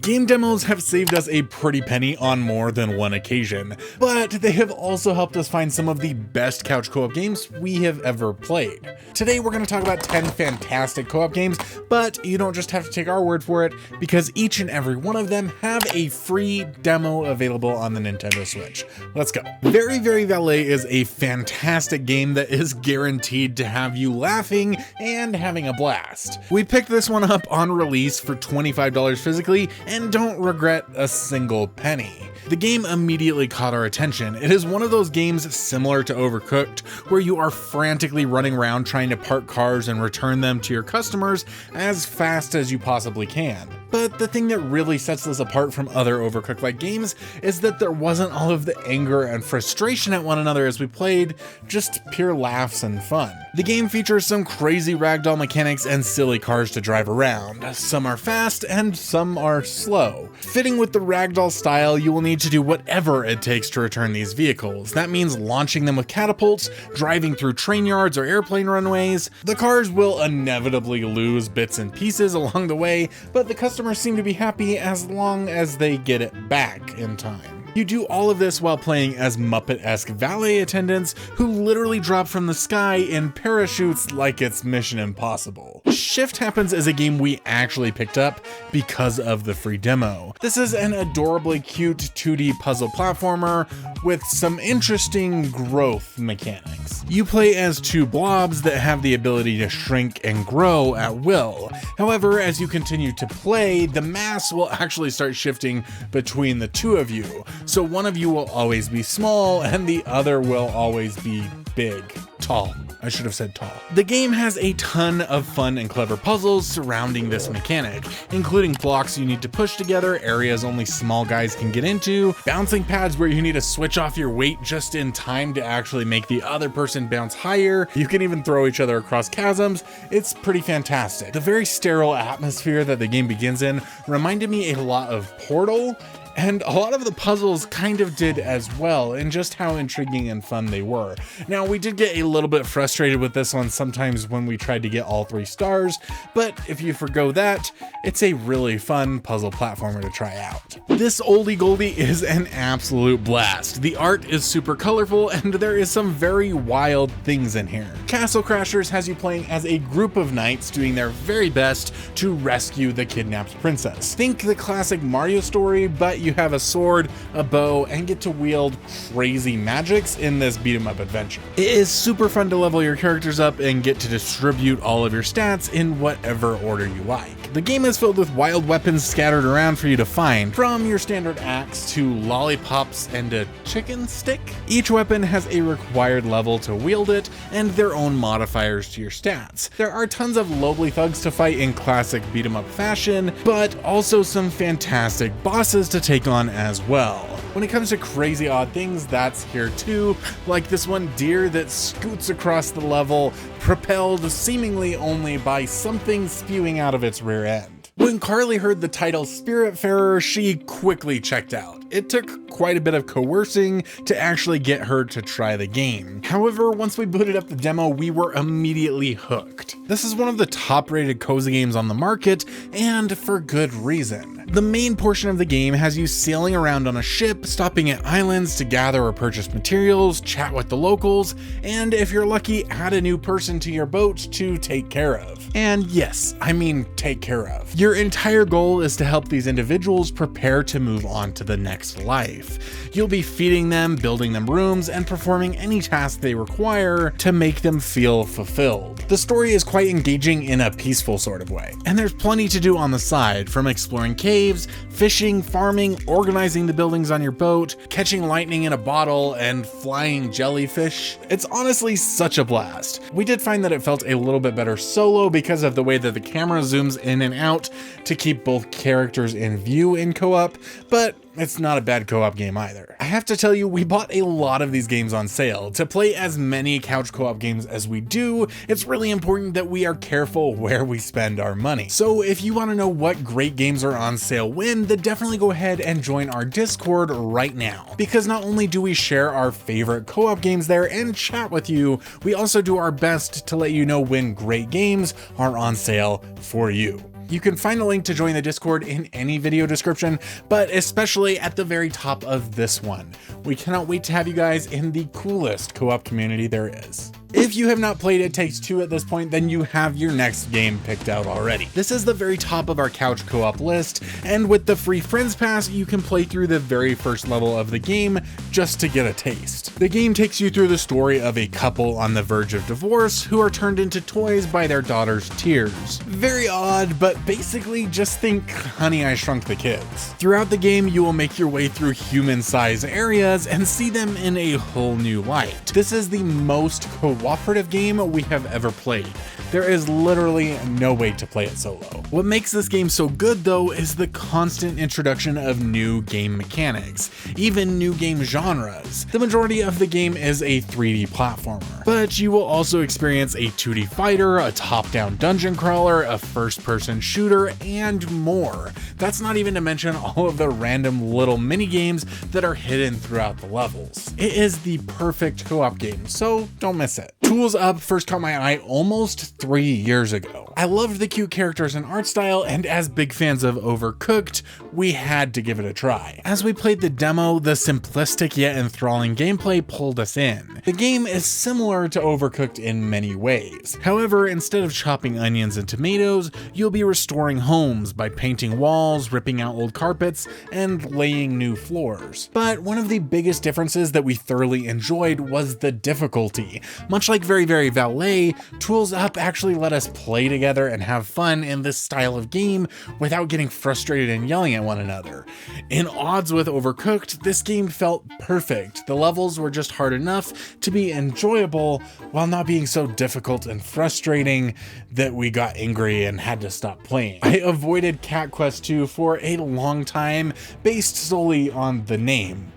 Game demos have saved us a pretty penny on more than one occasion, but they have also helped us find some of the best couch co-op games we have ever played. Today we're going to talk about 10 fantastic co-op games, but you don't just have to take our word for it, because each and every one of them have a free demo available on the Nintendo Switch. Let's go. Very Valet is a fantastic game that is guaranteed to have you laughing and having a blast. We picked this one up on release for $25 physically, and don't regret a single penny. The game immediately caught our attention. It is one of those games similar to Overcooked, where you are frantically running around trying to park cars and return them to your customers as fast as you possibly can. But the thing that really sets this apart from other Overcooked-like games is that there wasn't all of the anger and frustration at one another as we played, just pure laughs and fun. The game features some crazy ragdoll mechanics and silly cars to drive around. Some are fast and some are slow. Fitting with the ragdoll style, you will need to do whatever it takes to return these vehicles. That means launching them with catapults, driving through train yards or airplane runways. The cars will inevitably lose bits and pieces along the way, but the customers seem to be happy as long as they get it back in time. You do all of this while playing as Muppet-esque valet attendants who literally drop from the sky in parachutes like it's Mission Impossible. Shift Happens is a game we actually picked up because of the free demo. This is an adorably cute 2D puzzle platformer with some interesting growth mechanics. You play as two blobs that have the ability to shrink and grow at will. However, as you continue to play, the mass will actually start shifting between the two of you. So one of you will always be small and the other will always be big. Tall. I should have said tall. The game has a ton of fun and clever puzzles surrounding this mechanic, including blocks you need to push together, areas only small guys can get into, bouncing pads where you need to switch off your weight just in time to actually make the other person bounce higher. You can even throw each other across chasms. It's pretty fantastic. The very sterile atmosphere that the game begins in reminded me a lot of Portal, and a lot of the puzzles kind of did as well, and just how intriguing and fun they were. Now, we did get a little bit frustrated with this one sometimes when we tried to get all 3 stars, but if you forgo that, it's a really fun puzzle platformer to try out. This oldie goldie is an absolute blast. The art is super colorful, and there is some very wild things in here. Castle Crashers has you playing as a group of knights doing their very best to rescue the kidnapped princess. Think the classic Mario story, but you have a sword, a bow, and get to wield crazy magics in this beat 'em up adventure. It is super fun to level your characters up and get to distribute all of your stats in whatever order you like. The game is filled with wild weapons scattered around for you to find, from your standard axe to lollipops and a chicken stick. Each weapon has a required level to wield it and their own modifiers to your stats. There are tons of lowly thugs to fight in classic beat 'em up fashion, but also some fantastic bosses to take on as well. When it comes to crazy odd things, that's here too, like this one deer that scoots across the level, propelled seemingly only by something spewing out of its rear end. When Carly heard the title Spiriterir, she quickly checked out. It took quite a bit of coercing to actually get her to try the game. However, once we booted up the demo, we were immediately hooked. This is one of the top-rated cozy games on the market, and for good reason. The main portion of the game has you sailing around on a ship, stopping at islands to gather or purchase materials, chat with the locals, and if you're lucky, add a new person to your boat to take care of. And yes, I mean take care of. Your entire goal is to help these individuals prepare to move on to the next life. You'll be feeding them, building them rooms, and performing any task they require to make them feel fulfilled. The story is quite engaging in a peaceful sort of way, and there's plenty to do on the side, from exploring caves, fishing, farming, organizing the buildings on your boat, catching lightning in a bottle, and flying jellyfish. It's honestly such a blast. We did find that it felt a little bit better solo because of the way that the camera zooms in and out to keep both characters in view in co-op, but it's not a bad co-op game either. I have to tell you, we bought a lot of these games on sale. To play as many couch co-op games as we do, it's really important that we are careful where we spend our money. So if you want to know what great games are on sale when, then definitely go ahead and join our Discord right now. Because not only do we share our favorite co-op games there and chat with you, we also do our best to let you know when great games are on sale for you. You can find a link to join the Discord in any video description, but especially at the very top of this one. We cannot wait to have you guys in the coolest co-op community there is. If you have not played It Takes Two at this point, then you have your next game picked out already. This is the very top of our couch co-op list, and with the free Friends Pass, you can play through the very first level of the game just to get a taste. The game takes you through the story of a couple on the verge of divorce who are turned into toys by their daughter's tears. Very odd, but basically just think Honey, I Shrunk the Kids. Throughout the game, you will make your way through human-sized areas and see them in a whole new light. This is the most cooperative game we have ever played. There is literally no way to play it solo. What makes this game so good though is the constant introduction of new game mechanics, even new game genres. The majority of the game is a 3D platformer, but you will also experience a 2D fighter, a top-down dungeon crawler, a first-person shooter, and more. That's not even to mention all of the random little mini games that are hidden throughout the levels. It is the perfect co-op game, so don't miss it. Tools Up first caught my eye almost 3 years ago. I loved the cute characters and art style, and as big fans of Overcooked, we had to give it a try. As we played the demo, the simplistic yet enthralling gameplay pulled us in. The game is similar to Overcooked in many ways. However, instead of chopping onions and tomatoes, you'll be restoring homes by painting walls, ripping out old carpets, and laying new floors. But one of the biggest differences that we thoroughly enjoyed was the difficulty. Much like Very Valet, Tools Up actually let us play together and have fun in this style of game without getting frustrated and yelling at one another. In odds with Overcooked, this game felt perfect. The levels were just hard enough to be enjoyable while not being so difficult and frustrating that we got angry and had to stop playing. I avoided Cat Quest 2 for a long time based solely on the name.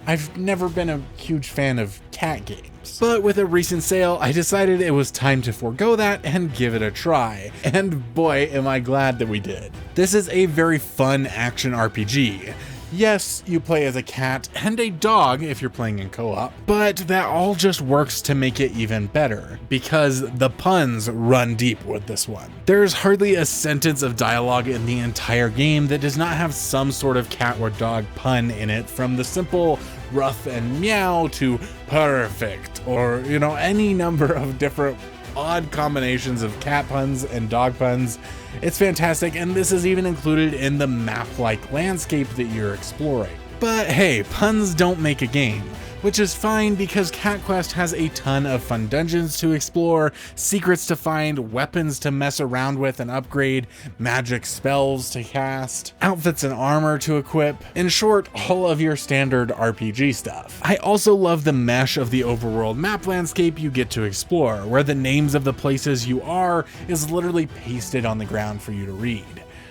I've never been a huge fan of cat games. But with a recent sale, I decided it was time to forego that and give it a try. And boy, am I glad that we did. This is a very fun action RPG. Yes, you play as a cat and a dog if you're playing in co-op, but that all just works to make it even better, because the puns run deep with this one. There's hardly a sentence of dialogue in the entire game that does not have some sort of cat or dog pun in it, from the simple rough and meow to perfect, or any number of different odd combinations of cat puns and dog puns. It's fantastic, and this is even included in the map-like landscape that you're exploring. But hey, puns don't make a game, which is fine because Cat Quest has a ton of fun dungeons to explore, secrets to find, weapons to mess around with and upgrade, magic spells to cast, outfits and armor to equip. In short, all of your standard RPG stuff. I also love the mesh of the overworld map landscape you get to explore, where the names of the places you are is literally pasted on the ground for you to read.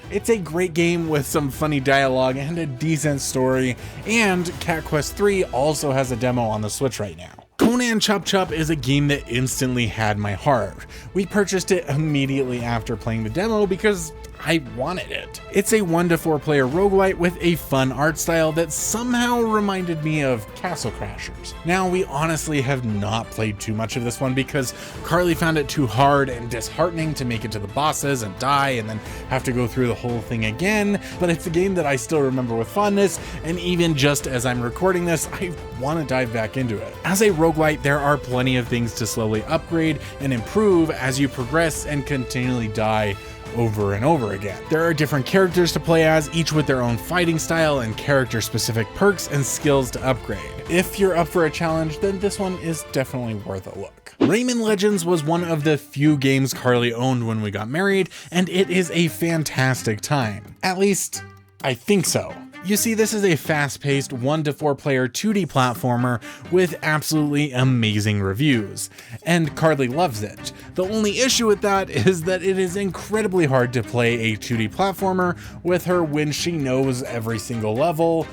It's a great game with some funny dialogue and a decent story, and Cat Quest 3 also has a demo on the Switch right now. Conan Chop Chop is a game that instantly had my heart. We purchased it immediately after playing the demo because I wanted it. It's a 1 to 4 player roguelite with a fun art style that somehow reminded me of Castle Crashers. Now, we honestly have not played too much of this one because Carly found it too hard and disheartening to make it to the bosses and die and then have to go through the whole thing again, but it's a game that I still remember with fondness, and even just as I'm recording this, I want to dive back into it. As a roguelite, there are plenty of things to slowly upgrade and improve as you progress and continually die over and over again. There are different characters to play as, each with their own fighting style and character-specific perks and skills to upgrade. If you're up for a challenge, then this one is definitely worth a look. Raymond Legends was one of the few games Carly owned when we got married, and it is a fantastic time. At least, I think so. You see, this is a fast-paced 1 to 4 player 2D platformer with absolutely amazing reviews, and Carly loves it. The only issue with that is that it is incredibly hard to play a 2D platformer with her when she knows every single level,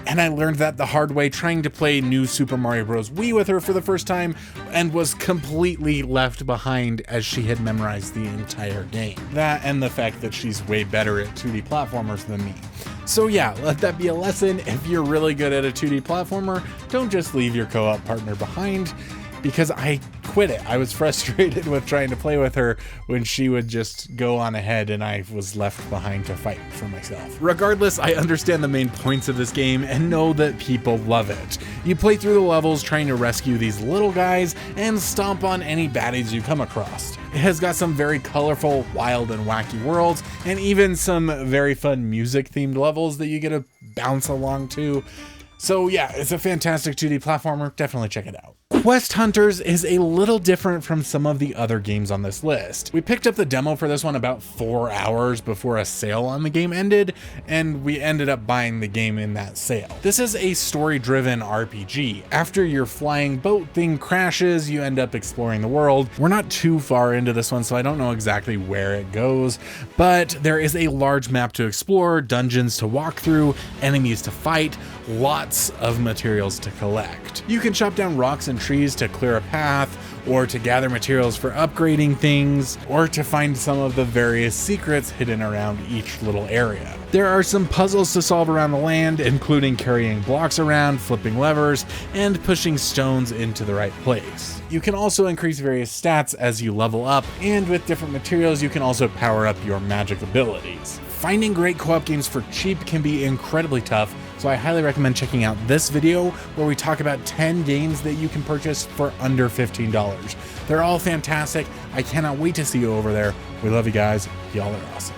and I learned that the hard way trying to play New Super Mario Bros. Wii with her for the first time, and was completely left behind as she had memorized the entire game. That and the fact that she's way better at 2D platformers than me. So yeah, let that be a lesson. If you're really good at a 2D platformer, don't just leave your co-op partner behind, because I quit it. I was frustrated with trying to play with her when she would just go on ahead and I was left behind to fight for myself. Regardless, I understand the main points of this game and know that people love it. You play through the levels trying to rescue these little guys and stomp on any baddies you come across. It has got some very colorful, wild, and wacky worlds, and even some very fun music-themed levels that you get to bounce along to. So yeah, it's a fantastic 2D platformer. Definitely check it out. Quest Hunters is a little different from some of the other games on this list. We picked up the demo for this one about 4 hours before a sale on the game ended, and we ended up buying the game in that sale. This is a story-driven RPG. After your flying boat thing crashes, you end up exploring the world. We're not too far into this one, so I don't know exactly where it goes, but there is a large map to explore, dungeons to walk through, enemies to fight, lots of materials to collect. You can chop down rocks and trees to clear a path, or to gather materials for upgrading things, or to find some of the various secrets hidden around each little area. There are some puzzles to solve around the land, including carrying blocks around, flipping levers, and pushing stones into the right place. You can also increase various stats as you level up, and with different materials you can also power up your magic abilities. Finding great co-op games for cheap can be incredibly tough, so I highly recommend checking out this video where we talk about 10 games that you can purchase for under $15. They're all fantastic. I cannot wait to see you over there. We love you guys. Y'all are awesome.